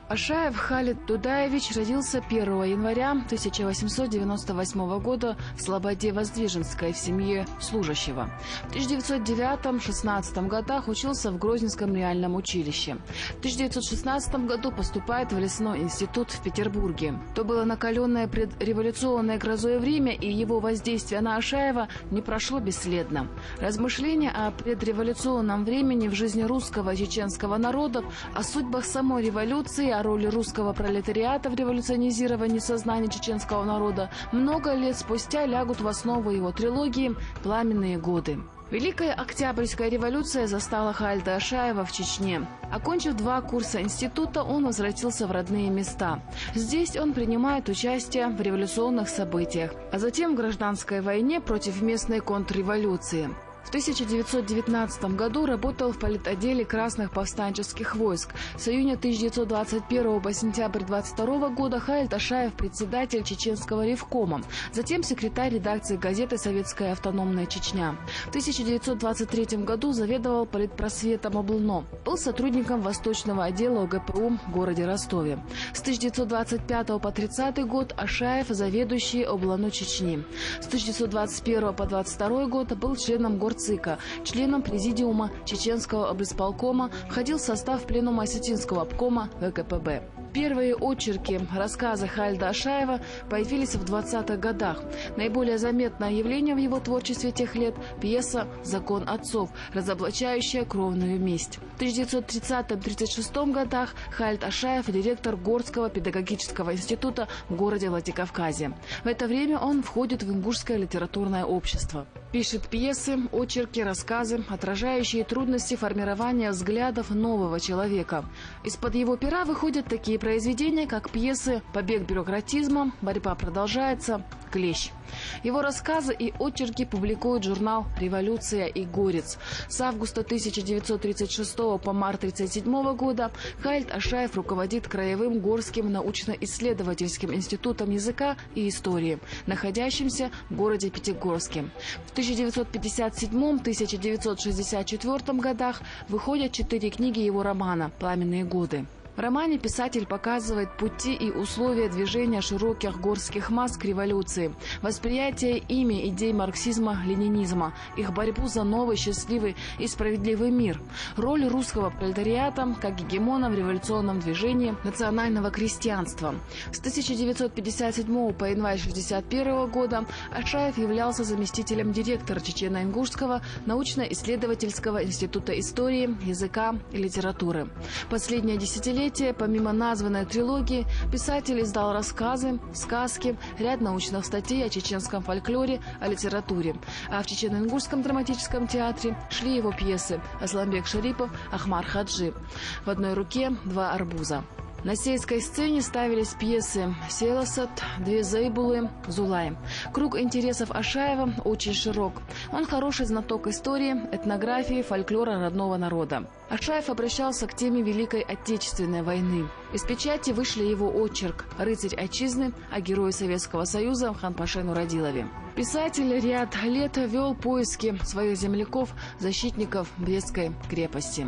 Ашаев Халид Дудаевич родился 1 января 1898 года в Слободе Воздвиженской в семье служащего. В 1909-16 годах учился в Грозненском реальном училище. В 1916 году поступает в Лесной институт в Петербурге. То было накаленное предреволюционное грозой время, и его воздействие на Ашаева не прошло бесследно. Размышления о предреволюционном времени в жизни русского и чеченского народов, о судьбах самой революции, о роли русского пролетариата в революционизировании сознания чеченского народа много лет спустя лягут в основу его трилогии «Пламенные годы». Великая Октябрьская революция застала Халида Ашаева в Чечне. Окончив 2 курса института, он возвратился в родные места. Здесь он принимает участие в революционных событиях, а затем в гражданской войне против местной контрреволюции. В 1919 году работал в политотделе Красных повстанческих войск. С июня 1921 по сентябрь 1922 года Халид Ашаев председатель Чеченского ревкома, затем секретарь редакции газеты «Советская автономная Чечня». В 1923 году заведовал политпросветом облно. Был сотрудником Восточного отдела ОГПУ в городе Ростове. С 1925 по 1930 год Ашаев заведующий облно Чечни. С 1921 по 1922 год был членом ЦИКа, членом президиума Чеченского облисполкома, входил в состав пленума Осетинского обкома ВКПБ. Первые очерки, рассказы Халида Ашаева появились в 20-х годах. Наиболее заметное явление в его творчестве тех лет – пьеса «Закон отцов», разоблачающая кровную месть. В 1930-36 годах Халид Ашаев – директор Горского педагогического института в городе Владикавказе. В это время он входит в Ингушское литературное общество. Пишет пьесы, очерки, рассказы, отражающие трудности формирования взглядов нового человека. Из-под его пера выходят такие произведения, как пьесы «Побег бюрократизма», «Борьба продолжается», «Клещ». Его рассказы и очерки публикует журнал «Революция» и «Горец». С августа 1936 по март 1937 года Халид Ашаев руководит Краевым Горским научно-исследовательским институтом языка и истории, находящимся в городе Пятигорске. В 1957-1964 годах выходят 4 книги его романа «Пламенные годы». В романе писатель показывает пути и условия движения широких горских масс к революции, восприятие ими идей марксизма-ленинизма, их борьбу за новый, счастливый и справедливый мир, роль русского пролетариата как гегемона в революционном движении национального крестьянства. С 1957 по январь 1961 года Ашаев являлся заместителем директора Чечено-Ингушского научно-исследовательского института истории, языка и литературы. Последнее десятилетие, помимо названной трилогии, писатель издал рассказы, сказки, ряд научных статей о чеченском фольклоре, о литературе. А в Чечено-Ингушском драматическом театре шли его пьесы «Асламбек Шарипов», «Ахмар Хаджи». В одной руке 2 арбуза. На сельской сцене ставились пьесы «Селосат», «Две Зайбулы», «Зулай». Круг интересов Ашаева очень широк. Он хороший знаток истории, этнографии, фольклора родного народа. Ашаев обращался к теме Великой Отечественной войны. Из печати вышли его очерк «Рыцарь отчизны» о герое Советского Союза Хан-Паше Нуродилове. Писатель ряд лет вел поиски своих земляков, защитников Брестской крепости.